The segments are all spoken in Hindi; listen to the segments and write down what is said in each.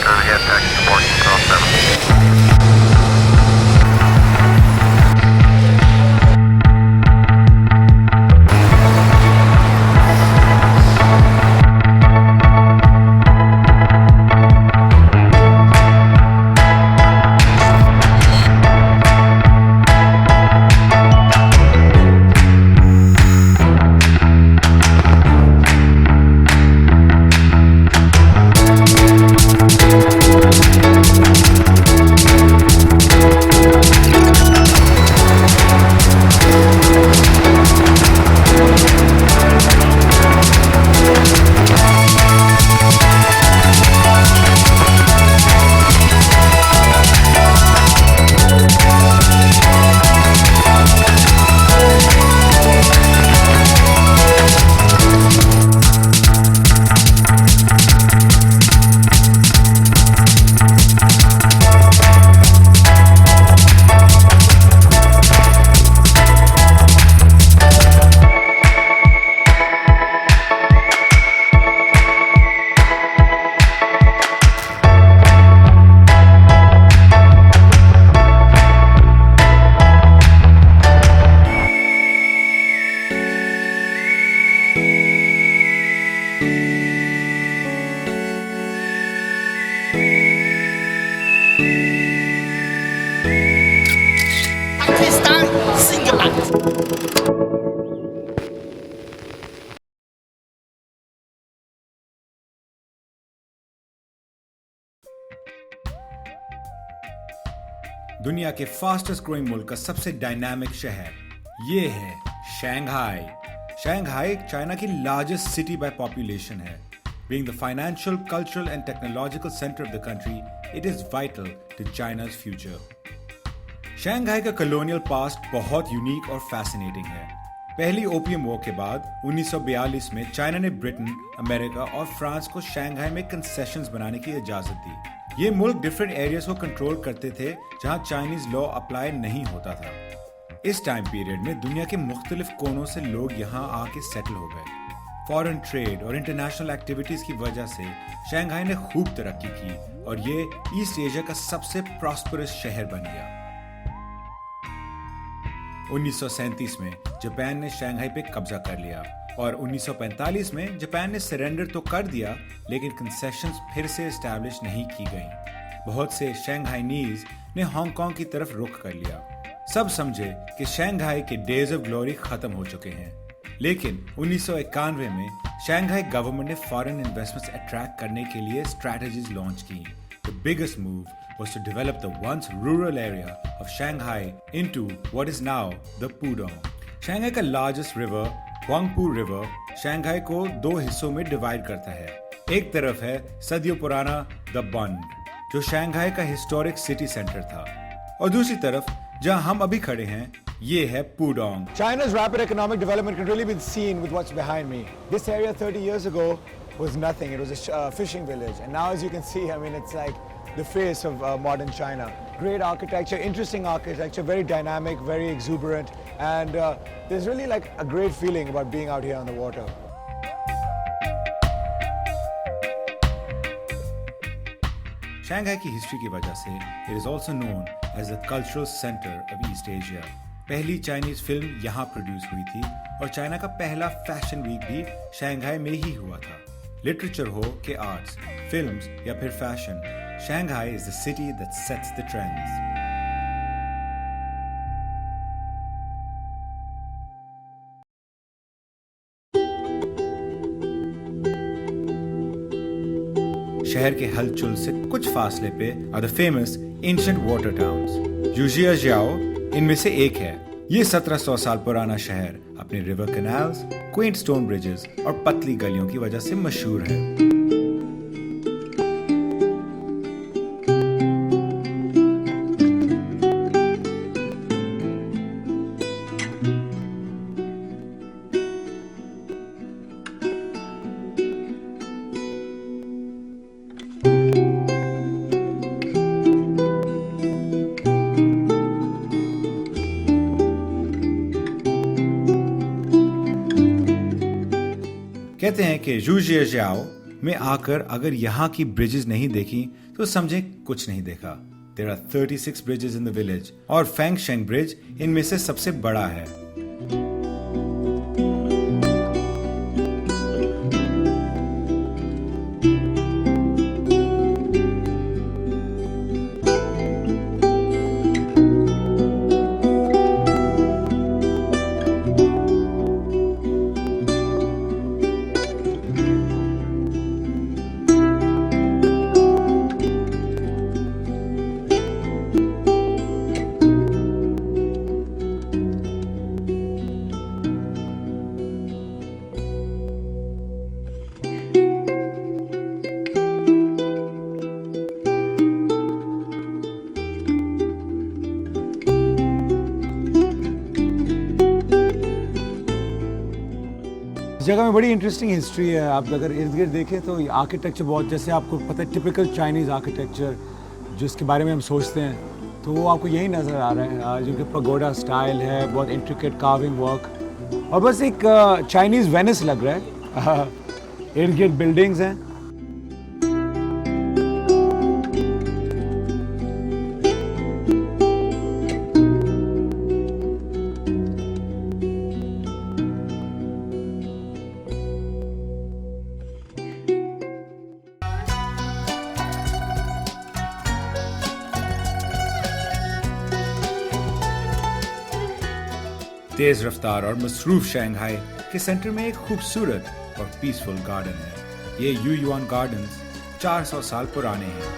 Turn ahead, taxi to parking cross 7. दुनिया के फास्टेस्ट ग्रोइंग मुल्क का सबसे डायनामिक शहर ये है शंघाई। शंघाई चाइना की लार्जेस्ट सिटी बाय पॉपुलेशन है। Being the financial, cultural and technological center of the country, it is vital to China's future. Shanghai का कॉलोनियल पास्ट बहुत यूनिक और फैसिनेटिंग है। पहली ओपियम वॉर के बाद 1942 में चाइना ने ब्रिटेन, अमेरिका और फ्रांस को शंघाई में कंसेशंस बनाने की इजाजत दी। ये मुल्क डिफरेंट एरियाज को कंट्रोल करते थे जहां चाइनीज लॉ अप्लाई नहीं होता था। इस टाइम पीरियड में दुनिया के मुख्तलिफ कोनों से लोग यहाँ आके सेटल हो गए। फॉरेन ट्रेड और इंटरनेशनल एक्टिविटीज की वजह से शंघाई ने खूब तरक्की की और ये ईस्ट एशिया का सबसे प्रॉस्परस शहर बन गया। 1937 में जापान ने शंघाई पे कब्जा कर लिया और 1945 में जापान ने सरेंडर तो कर दिया, लेकिन कंसेशंस फिर से एस्टैब्लिश नहीं की गईं। बहुत से शंघाईनीज ने हांगकांग की तरफ रुख कर लिया। सब समझे कि शंघाई के डेज ऑफ ग्लोरी खत्म हो चुके हैं, लेकिन 1991 में शंघाई गवर्नमेंट ने फॉरेन इन्वेस्टमेंट्स अट्रैक्ट करने के लिए स्ट्रैटेजीज लॉन्च की। The biggest move was to develop the once rural area of Shanghai into what is now the Pudong. Shanghai का लार्जेस्ट रिवर हुआंगपू रिवर शंघाई को दो हिस्सों में डिवाइड करता है। एक तरफ है सदियों पुराना द बंड, जो शंघाई का हिस्टोरिक सिटी सेंटर था, और दूसरी तरफ जहां हम अभी खड़े हैं ये है Pudong. China's rapid economic development can really be seen with what's behind me. This area 30 years ago was nothing. It was a fishing village, and now as you can see, I mean, it's like the face of modern China. Great architecture, interesting architecture, very dynamic, very exuberant, and there's really like a great feeling about being out here on the water. Shanghai की हिस्ट्री की वजह से it is also known as the cultural center of East Asia. पहली चाइनीज फिल्म यहाँ प्रोड्यूस हुई थी और चाइना का पहला फैशन वीक भी शंघाई में ही हुआ था। लिटरेचर हो कि आर्ट्स, फिल्म्स या फिर fashion, Shanghai is the city that sets the trends. शहर के हलचल से कुछ फासले पे are the famous ancient water towns. Zhujiajiao इनमें से एक है। ये 1700 साल पुराना शहर अपने river canals, Quint stone bridges और पतली गलियों की वजह से मशहूर है। कहते हैं कि ज़ूजियाओ में आकर अगर यहाँ की ब्रिजेस नहीं देखी तो समझें कुछ नहीं देखा। There are 36 bridges in the village और फैंगशेंग ब्रिज इनमें से सबसे बड़ा है। इस जगह में बड़ी इंटरेस्टिंग हिस्ट्री है। आप अगर इर्द गिर्द देखें तो आर्किटेक्चर बहुत, जैसे आपको पता है टिपिकल चाइनीज़ आर्किटेक्चर जिसके बारे में हम सोचते हैं, तो वो आपको यही नज़र आ रहा है। जिनके पगोडा स्टाइल है, बहुत इंट्रिकेट कार्विंग वर्क, और बस एक चाइनीज़ वेनिस लग रहा है। इर्द गिर्द बिल्डिंग्स हैं। तेज रफ्तार और मसरूफ शंघाई के सेंटर में एक खूबसूरत और पीसफुल गार्डन है। ये यू युआन गार्डन्स 400 साल पुराने हैं।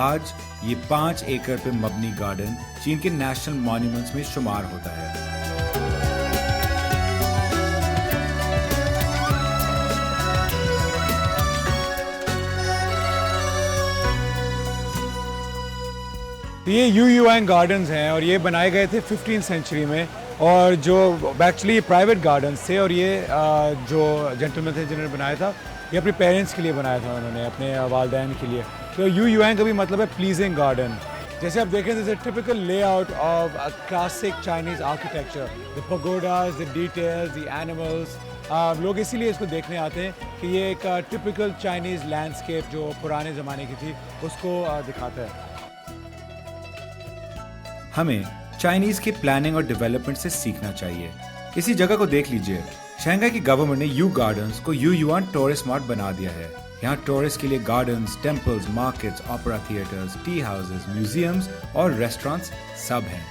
आज ये 5 एकड़ पे मबनी गार्डन चीन के नेशनल मॉन्यूमेंट्स में शुमार होता है। ये यू युआन गार्डन्स हैं और ये बनाए गए थे 15th सेंचुरी में, और जो एक्चुअली प्राइवेट गार्डन्स थे, और ये जो जेंटलमैन थे जिन्होंने बनाया था, ये अपने पेरेंट्स के लिए बनाया था उन्होंने, अपने वालिदैन के लिए। तो यू युआन का भी मतलब है प्लीजिंग गार्डन। जैसे आप देखें, जैसे typical layout of classic Chinese architecture, the pagodas, the details, the animals. लोग इसीलिए इसको देखने आते हैं कि ये एक टिपिकल चाइनीज लैंडस्केप जो पुराने ज़माने की थी उसको दिखाता है। हमें चाइनीज के प्लानिंग और डेवलपमेंट से सीखना चाहिए। इसी जगह को देख लीजिए। शंघाई की गवर्नमेंट ने यू गार्डन्स को यू युआन टूरिस्ट स्मार्ट बना दिया है। यहाँ टूरिस्ट के लिए gardens, temples, markets, opera theatres, T houses, museums और रेस्टोरेंट्स सब हैं।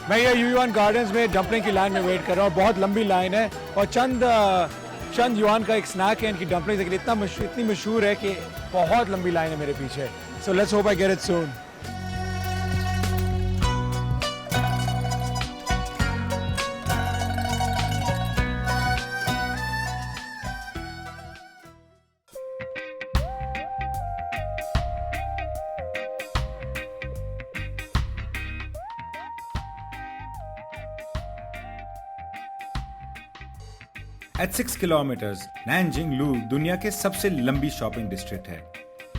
मैं ये यू युआन गार्डन्स में डम्पलिंग की लाइन में वेट कर रहा हूँ। बहुत लंबी लाइन है और चंद युआन का एक स्नैक है इनकी डम्पलिंग, लेकिन इतनी मशहूर है कि बहुत लंबी लाइन है मेरे पीछे। So let's hope I get it soon. At 6 kilometers, Nanjing लू दुनिया के सबसे लंबी शॉपिंग डिस्ट्रिक्ट है।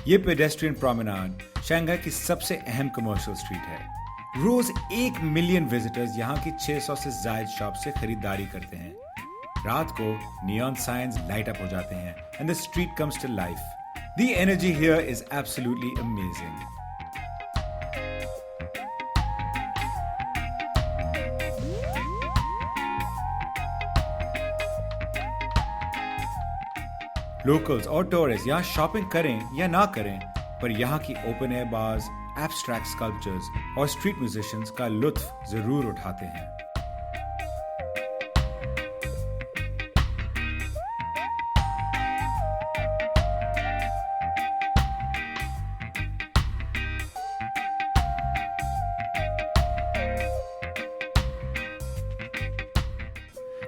ये पेडेस्ट्रियन प्रोमेनाड शंघाई की सबसे अहम कमर्शियल स्ट्रीट है। रोज 1 मिलियन विजिटर्स यहाँ की 600 से ज्यादा शॉप से खरीदारी करते हैं। रात को नियॉन साइंस लाइट अप हो जाते हैं and the street comes to life. The energy here is absolutely amazing. Locals और टूरिस्ट यहाँ शॉपिंग करें या ना करें, पर यहाँ की open air bars, abstract sculptures और स्ट्रीट म्यूजिशियंस का लुत्फ जरूर उठाते हैं।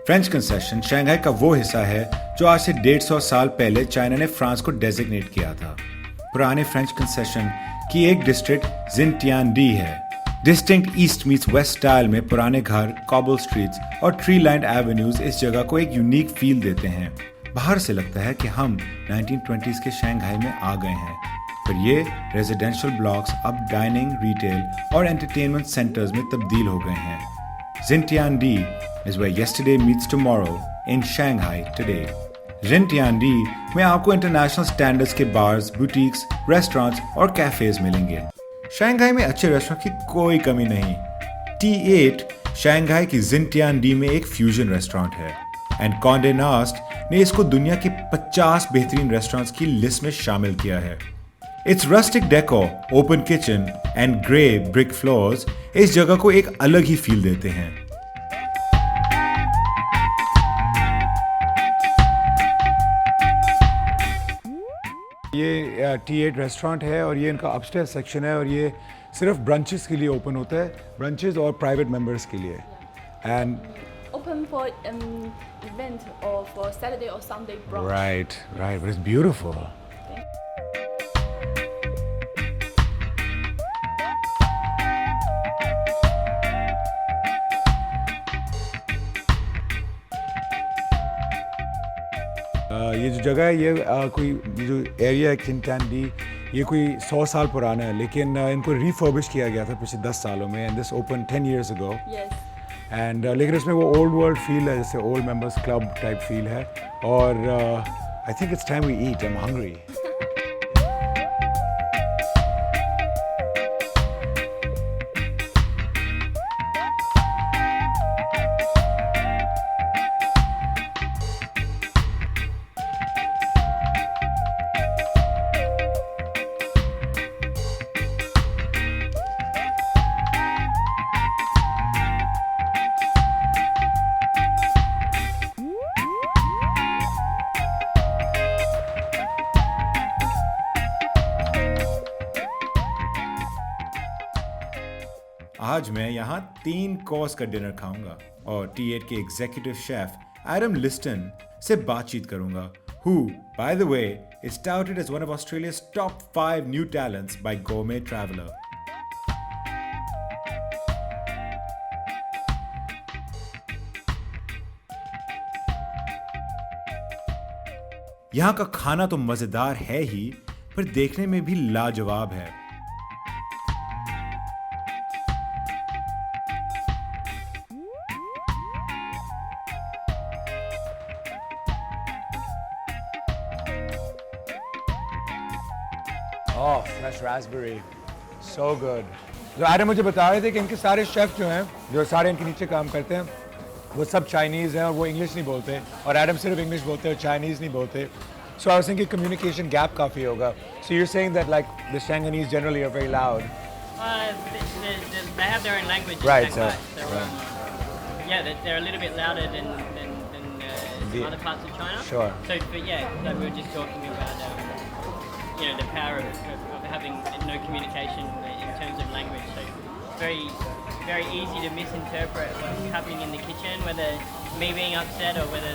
फ्रेंच कंसेशन शंघाई का वो हिस्सा है जो आज से 150 साल पहले चाइना ने फ्रांस को डेजिग्नेट किया था। पुराने फ्रेंच कंसेशन की एक डिस्ट्रिक्ट जिनटियानडी है। Distinct east meets west style में पुराने घर, कॉबल स्ट्रीट्स और ट्री लाइन्ड एवेन्यूज इस जगह को एक यूनिक फील देते हैं। बाहर से लगता है कि हम 1920s के शंघाई में आ गए हैं, पर ये रेजिडेंशियल ब्लॉक्स अब डाइनिंग, रिटेल और एंटरटेनमेंट सेंटर्स में तब्दील हो गए हैं। जिनटियानडी is where yesterday meets tomorrow in Shanghai today. Rintiandi में आपको इंटरनेशनल स्टैंडर्ड्स के बार्स, बुटीक्स, रेस्टोरेंट्स और कैफेज मिलेंगे। शंघाई में अच्छे रेस्टोरेंट की कोई कमी नहीं। T8 शंघाई की जिनटियानडी में एक फ्यूजन रेस्टोरेंट है एंड कॉन्डे नास्ट ने इसको दुनिया के 50 बेहतरीन रेस्टोरेंट्स की लिस्ट में शामिल किया है। Its rustic decor, open kitchen and grey brick floors इस जगह को एक अलग ही फील देते हैं। ये T8 रेस्टोरेंट है और ये इनका अपस्टेयर सेक्शन है और ये सिर्फ ब्रंचेस के लिए ओपन होता है, ब्रंचेस और प्राइवेट मेंबर्स के लिए। And open for event or for Saturday or Sunday brunch. right, but it's beautiful. ये जो जगह है ये कोई जो एरिया है खिनटैंडी ये कोई 100 साल पुराना है लेकिन इनको रिफर्बिश किया गया था पिछले 10 सालों में and this open 10 years ago. Yes. And लेकिन इसमें वो ओल्ड वर्ल्ड फील है जैसे old members club type feel है और I think it's time we eat, I am hungry. आज मैं यहाँ 3 कोर्स का डिनर खाऊंगा और T8 के एग्जीक्यूटिव शेफ एडम लिस्टन से बातचीत करूंगा, who, by the way, is touted as one of Australia's top 5 new talents by Gourmet Traveller. यहाँ का खाना तो मजेदार है ही, पर देखने में भी लाजवाब है। Oh, fresh raspberry, so good. जो आर्य मुझे बता रहे थे कि इनके सारे शेफ जो हैं, जो सारे इनके नीचे काम करते हैं, वो सब चाइनीज़ हैं और वो इंग्लिश नहीं बोलते और एडम सिर्फ इंग्लिश बोलते हैं और चाइनीज़ नहीं बोलते। So I was thinking communication gap काफ़ी होगा. So you're saying that like the Shanghainese generally are very loud. They have their own language. Right, so, right. yeah, they're a little bit louder than some other parts of China. Sure. So, but yeah, like we were just talking about, the power of having no communication in terms of language. So, very, very easy to misinterpret what's happening in the kitchen, whether me being upset or whether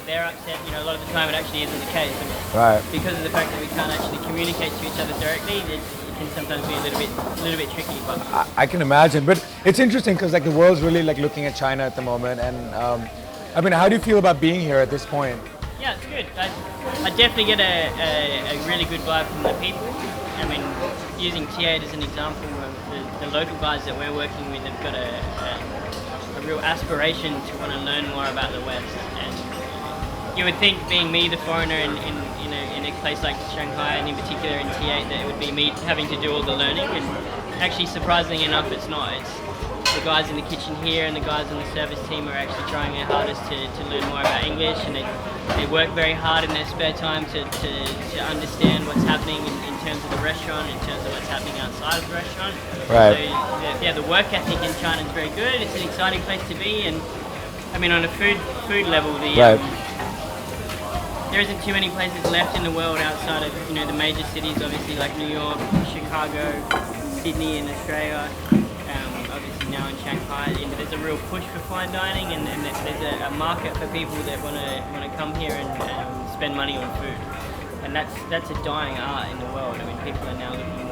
they're upset. A lot of the time it actually isn't the case. Right. Because of the fact that we can't actually communicate to each other directly, it can sometimes be a little bit tricky. But I can imagine, but it's interesting because like the world's really like looking at China at the moment, and I mean, how do you feel about being here at this point? yeah, it's good. I definitely get a really good vibe from the people. I mean, using T8 as an example, the local guys that we're working with have got a real aspiration to want to learn more about the West. And you would think, being me, the foreigner, in a place like Shanghai, and in particular in T8, that it would be me having to do all the learning. And actually, surprisingly enough, it's not. It's the guys in the kitchen here and the guys on the service team are actually trying their hardest to learn more about English, and they work very hard in their spare time to understand what's happening in terms of the restaurant, in terms of what's happening outside of the restaurant. Right. So, yeah, the work ethic in China is very good. It's an exciting place to be, and I mean, on a food level, there isn't too many places left in the world outside of the major cities, obviously, like New York, Chicago, Sydney in Australia. Obviously now in Shanghai, there's a real push for fine dining, and there's a market for people that want to come here and spend money on food, and that's a dying art in the world. I mean, people are now looking